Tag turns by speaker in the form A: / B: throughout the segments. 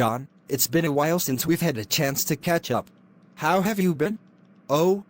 A: John, it's been a while since we've had a chance to catch up. How have you been? Oh,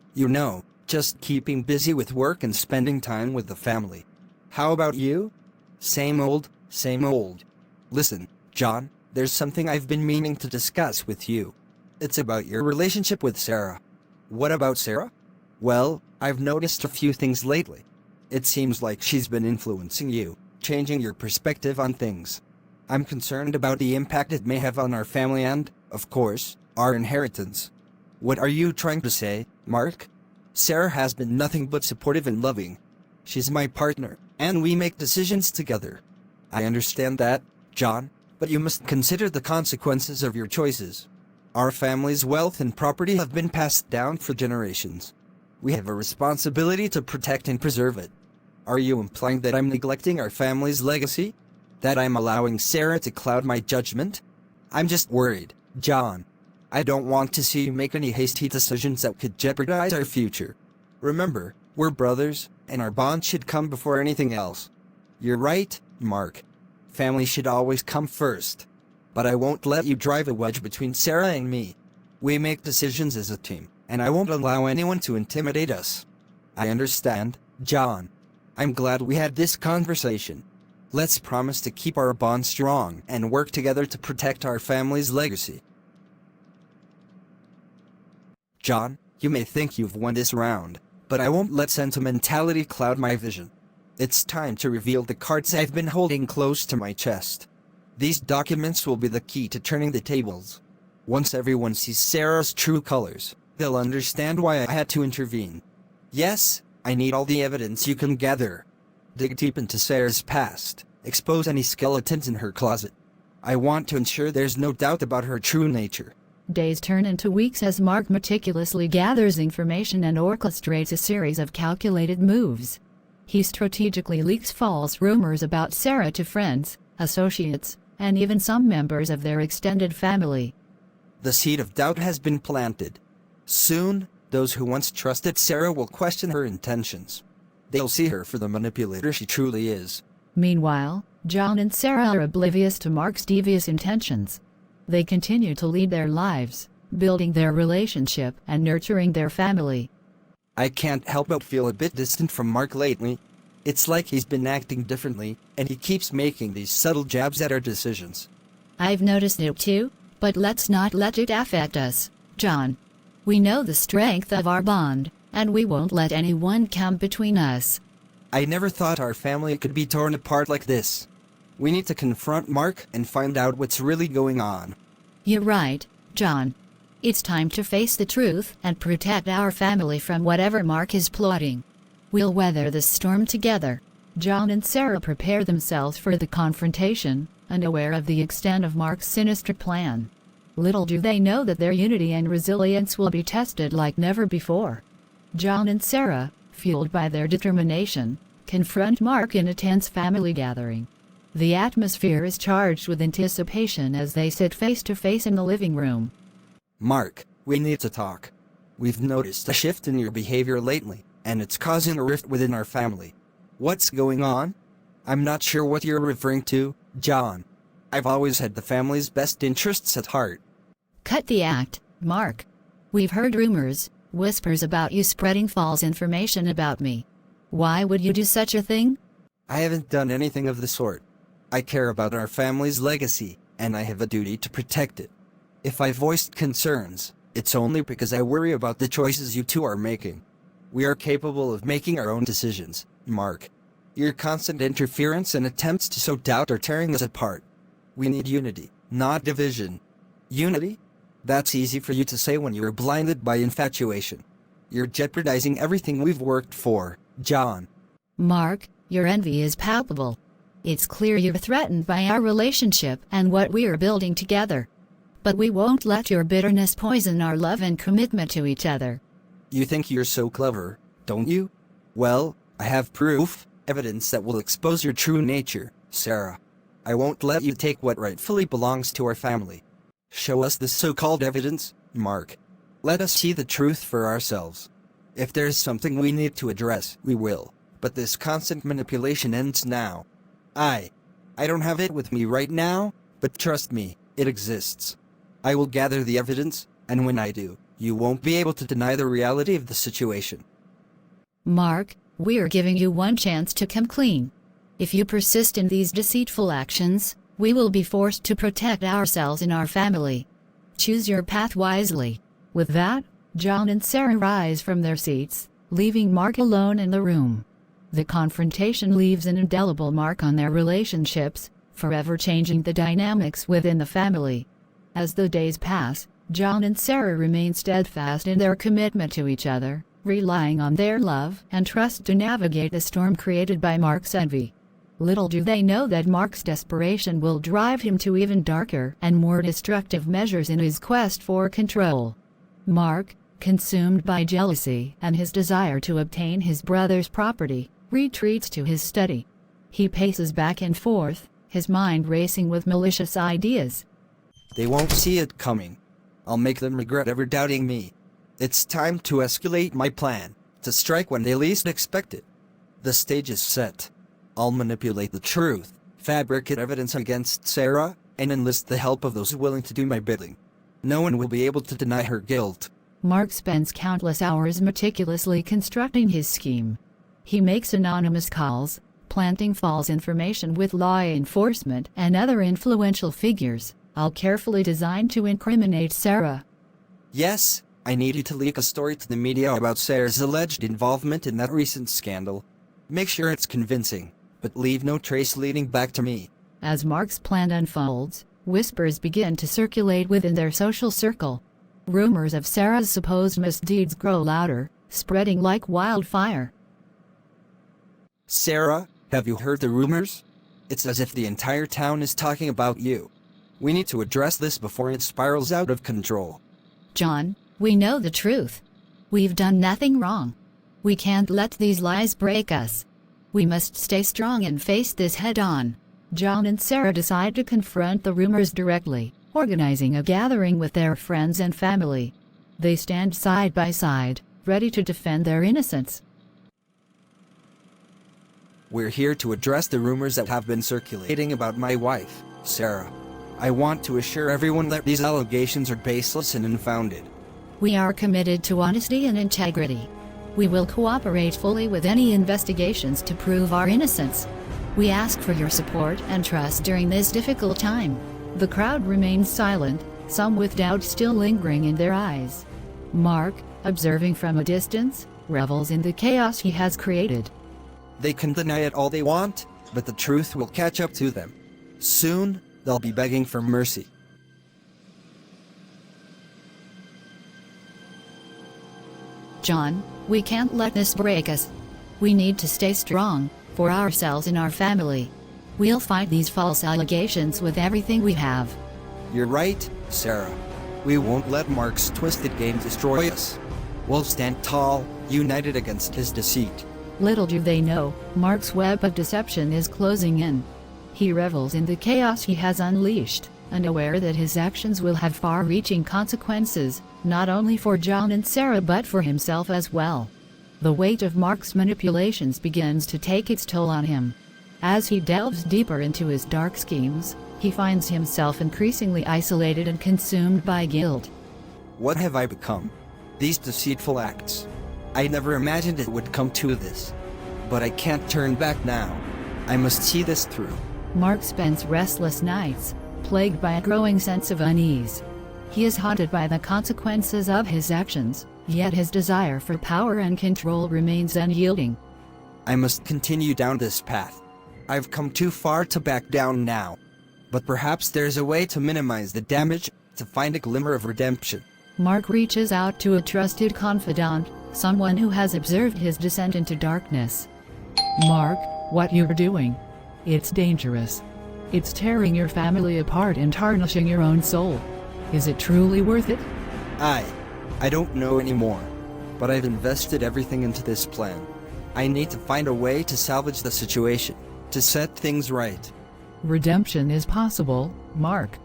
A: just keeping busy with work and spending time with the family. How about you? Same old, same old. Listen, John, there's something I've been meaning to discuss with you. It's about your relationship with Sarah. What about Sarah? Well, I've noticed a few things lately. It seems like she's been influencing you, changing your perspective on things. I'm concerned about the impact it may have on our family and, of course, our inheritance. What are you trying to say, Mark? Sarah has been nothing but supportive and loving. She's my partner, and we make decisions together. I understand that, John, but you must consider the consequences of your choices. Our family's wealth and property have been passed down for generations. We have a responsibility to protect and preserve it. Are you implying that I'm neglecting our family's legacy? That I'm allowing Sarah to cloud my judgment? I'm just worried, John. I don't want to see you make any hasty decisions that could jeopardize our future. Remember, we're brothers, and our bond should come before anything else. You're right, Mark. Family should always come first. But I won't let you drive a wedge between Sarah and me. We make decisions as a team, and I won't allow anyone to intimidate us. I understand, John. I'm glad we had this conversation. Let's promise to keep our bond strong and work together to protect our family's legacy. John, you may think you've won this round, but I won't let sentimentality cloud my vision. It's time to reveal the cards I've been holding close to my chest. These documents will be the key to turning the tables. Once everyone sees Sarah's true colors, they'll understand why I had to intervene. Yes, I need all the evidence you can gather. Dig deep into Sarah's past, expose any skeletons in her closet. I want to ensure there's no doubt about her true nature.
B: Days turn into weeks as Mark meticulously gathers information and orchestrates a series of calculated moves. He strategically leaks false rumors about Sarah to friends, associates, and even some members of their extended family.
A: The seed of doubt has been planted. Soon, those who once trusted Sarah will question her intentions. They'll see her for the manipulator she truly is.
B: Meanwhile, John and Sarah are oblivious to Mark's devious intentions. They continue to lead their lives, building their relationship and nurturing their family.
A: I can't help but feel a bit distant from Mark lately. It's like he's been acting differently, and he keeps making these subtle jabs at our decisions.
B: I've noticed it too, but let's not let it affect us, John. We know the strength of our bond, and we won't let anyone come between us.
A: I never thought our family could be torn apart like this. We need to confront Mark and find out what's really going on.
B: You're right, John. It's time to face the truth and protect our family from whatever Mark is plotting. We'll weather this storm together. John and Sarah prepare themselves for the confrontation, unaware of the extent of Mark's sinister plan. Little do they know that their unity and resilience will be tested like never before. John and Sarah, fueled by their determination, confront Mark in a tense family gathering. The atmosphere is charged with anticipation as they sit face to face in the living room.
A: Mark, we need to talk. We've noticed a shift in your behavior lately, and it's causing a rift within our family. What's going on? I'm not sure what you're referring to, John. I've always had the family's best interests at heart.
B: Cut the act, Mark. We've heard rumors, whispers about you spreading false information about me. Why would you do such a thing?
A: I haven't done anything of the sort. I care about our family's legacy, and I have a duty to protect it. If I voiced concerns, it's only because I worry about the choices you two are making. We are capable of making our own decisions, Mark. Your constant interference and attempts to sow doubt are tearing us apart. We need unity, not division. Unity? That's easy for you to say when you're blinded by infatuation. You're jeopardizing everything we've worked for, John.
B: Mark, your envy is palpable. It's clear you're threatened by our relationship and what we are building together. But we won't let your bitterness poison our love and commitment to each other.
A: You think you're so clever, don't you? Well, I have proof, evidence that will expose your true nature, Sarah. I won't let you take what rightfully belongs to our family. Show us the so-called evidence, Mark. Let us see the truth for ourselves. If there's something we need to address, we will. But this constant manipulation ends now. I don't have it with me right now, but trust me, It exists. I will gather the evidence, and when I do, you won't be able to deny the reality of the situation.
B: Mark, we're giving you one chance to come clean. If you persist in these deceitful actions, we will be forced to protect ourselves and our family. Choose your path wisely. With that, John and Sarah rise from their seats, leaving Mark alone in the room. The confrontation leaves an indelible mark on their relationships, forever changing the dynamics within the family. As the days pass, John and Sarah remain steadfast in their commitment to each other, relying on their love and trust to navigate the storm created by Mark's envy. Little do they know that Mark's desperation will drive him to even darker and more destructive measures in his quest for control. Mark, consumed by jealousy and his desire to obtain his brother's property, retreats to his study. He paces back and forth, his mind racing with malicious ideas.
A: They won't see it coming. I'll make them regret ever doubting me. It's time to escalate my plan, to strike when they least expect it. The stage is set. I'll manipulate the truth, fabricate evidence against Sarah, and enlist the help of those willing to do my bidding. No one will be able to deny her guilt.
B: Mark spends countless hours meticulously constructing his scheme. He makes anonymous calls, planting false information with law enforcement and other influential figures, all carefully designed to incriminate Sarah.
A: Yes, I need you to leak a story to the media about Sarah's alleged involvement in that recent scandal. Make sure it's convincing, but leave no trace leading back to me.
B: As Mark's plan unfolds, whispers begin to circulate within their social circle. Rumors of Sarah's supposed misdeeds grow louder, spreading like wildfire.
A: Sarah, have you heard the rumors? It's as if the entire town is talking about you. We need to address this before it spirals out of control.
B: John, we know the truth. We've done nothing wrong. We can't let these lies break us. We must stay strong and face this head-on. John and Sarah decide to confront the rumors directly, organizing a gathering with their friends and family. They stand side by side, ready to defend their innocence.
A: We're here to address the rumors that have been circulating about my wife, Sarah. I want to assure everyone that these allegations are baseless and unfounded.
B: We are committed to honesty and integrity. We will cooperate fully with any investigations to prove our innocence. We ask for your support and trust during this difficult time. The crowd remains silent, some with doubt still lingering in their eyes. Mark, observing from a distance, revels in the chaos he has created.
A: They can deny it all they want, but the truth will catch up to them. Soon, they'll be begging for mercy.
B: John, we can't let this break us. We need to stay strong, for ourselves and our family. We'll fight these false allegations with everything we have.
A: You're right, Sarah. We won't let Mark's twisted game destroy us. We'll stand tall, united against his deceit.
B: Little do they know, Mark's web of deception is closing in. He revels in the chaos he has unleashed, unaware that his actions will have far-reaching consequences, not only for John and Sarah but for himself as well. The weight of Mark's manipulations begins to take its toll on him. As he delves deeper into his dark schemes, he finds himself increasingly isolated and consumed by guilt.
A: What have I become? These deceitful acts. I never imagined it would come to this. But I can't turn back now. I must see this through.
B: Mark spends restless nights, plagued by a growing sense of unease. He is haunted by the consequences of his actions, yet his desire for power and control remains unyielding.
A: I must continue down this path. I've come too far to back down now. But perhaps there's a way to minimize the damage, to find a glimmer of redemption.
B: Mark reaches out to a trusted confidant, someone who has observed his descent into darkness.
C: Mark, what you're doing? It's dangerous. It's tearing your family apart and tarnishing your own soul. Is it truly worth it?
A: I don't know anymore. But I've invested everything into this plan. I need to find a way to salvage the situation, to set things right.
C: Redemption is possible, Mark.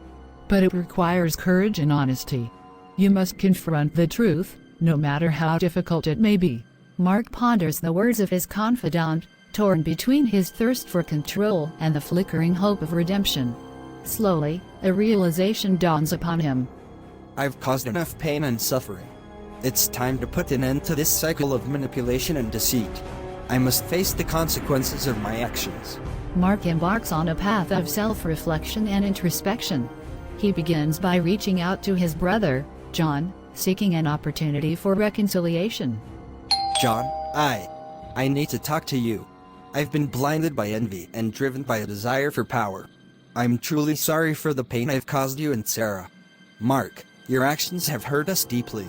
C: But it requires courage and honesty. You must confront the truth, no matter how difficult it may be.
B: Mark ponders the words of his confidant, torn between his thirst for control and the flickering hope of redemption. Slowly, a realization dawns upon him.
A: I've caused enough pain and suffering. It's time to put an end to this cycle of manipulation and deceit. I must face the consequences of my actions.
B: Mark embarks on a path of self-reflection and introspection. He begins by reaching out to his brother, John, seeking an opportunity for reconciliation.
A: John, I need to talk to you. I've been blinded by envy and driven by a desire for power. I'm truly sorry for the pain I've caused you and Sarah. Mark, your actions have hurt us deeply.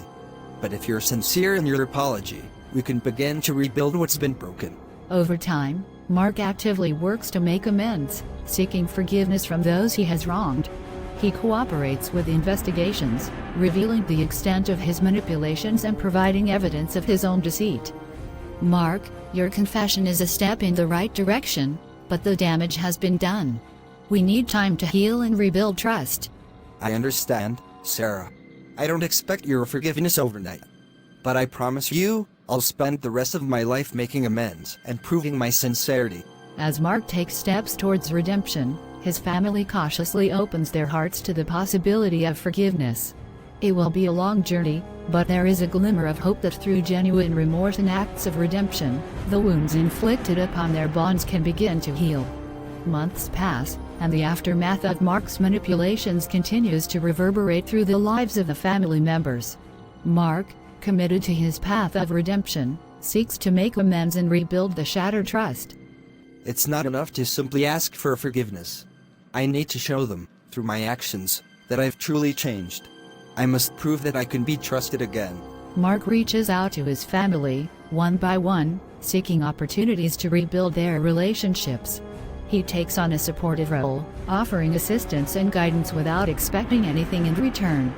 A: But if you're sincere in your apology, we can begin to rebuild what's been broken.
B: Over time, Mark actively works to make amends, seeking forgiveness from those he has wronged. He cooperates with investigations, revealing the extent of his manipulations and providing evidence of his own deceit. Mark, your confession is a step in the right direction, but the damage has been done. We need time to heal and rebuild trust.
A: I understand, Sarah. I don't expect your forgiveness overnight. But I promise you, I'll spend the rest of my life making amends and proving my sincerity.
B: As Mark takes steps towards redemption, his family cautiously opens their hearts to the possibility of forgiveness. It will be a long journey, but there is a glimmer of hope that through genuine remorse and acts of redemption, the wounds inflicted upon their bonds can begin to heal. Months pass, and the aftermath of Mark's manipulations continues to reverberate through the lives of the family members. Mark, committed to his path of redemption, seeks to make amends and rebuild the shattered trust.
A: It's not enough to simply ask for forgiveness. I need to show them, through my actions, that I've truly changed. I must prove that I can be trusted again.
B: Mark reaches out to his family, one by one, seeking opportunities to rebuild their relationships. He takes on a supportive role, offering assistance and guidance without expecting anything in return.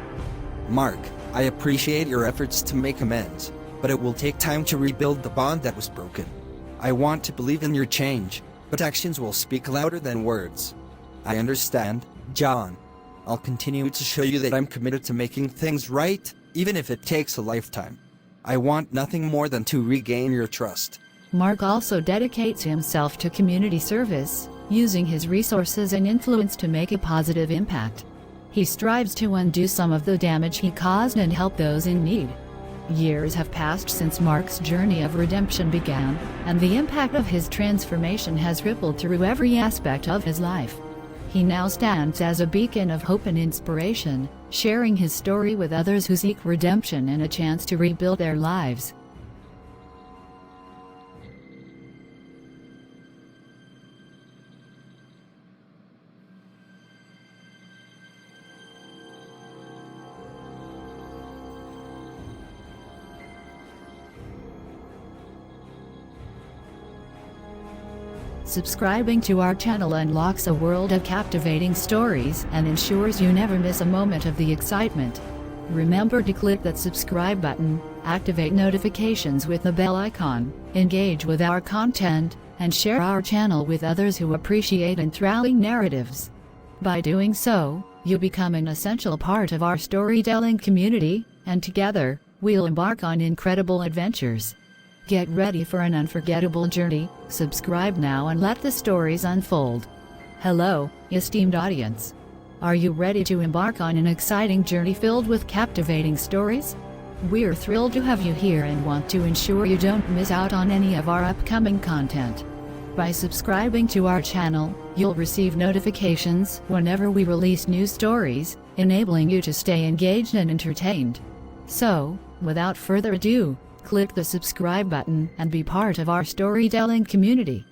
A: Mark, I appreciate your efforts to make amends, but it will take time to rebuild the bond that was broken. I want to believe in your change, but actions will speak louder than words. I understand, John. I'll continue to show you that I'm committed to making things right, even if it takes a lifetime. I want nothing more than to regain your trust.
B: Mark also dedicates himself to community service, using his resources and influence to make a positive impact. He strives to undo some of the damage he caused and help those in need. Years have passed since Mark's journey of redemption began, and the impact of his transformation has rippled through every aspect of his life. He now stands as a beacon of hope and inspiration, sharing his story with others who seek redemption and a chance to rebuild their lives. Subscribing to our channel unlocks a world of captivating stories and ensures you never miss a moment of the excitement. Remember to click that subscribe button, activate notifications with the bell icon, engage with our content, and share our channel with others who appreciate enthralling narratives. By doing so, you become an essential part of our storytelling community, and together, we'll embark on incredible adventures. Get ready for an unforgettable journey. Subscribe now and let the stories unfold. Hello, esteemed audience. Are you ready to embark on an exciting journey filled with captivating stories? We're thrilled to have you here and want to ensure you don't miss out on any of our upcoming content. By subscribing to our channel, you'll receive notifications whenever we release new stories, enabling you to stay engaged and entertained. So, without further ado, click the subscribe button and be part of our storytelling community.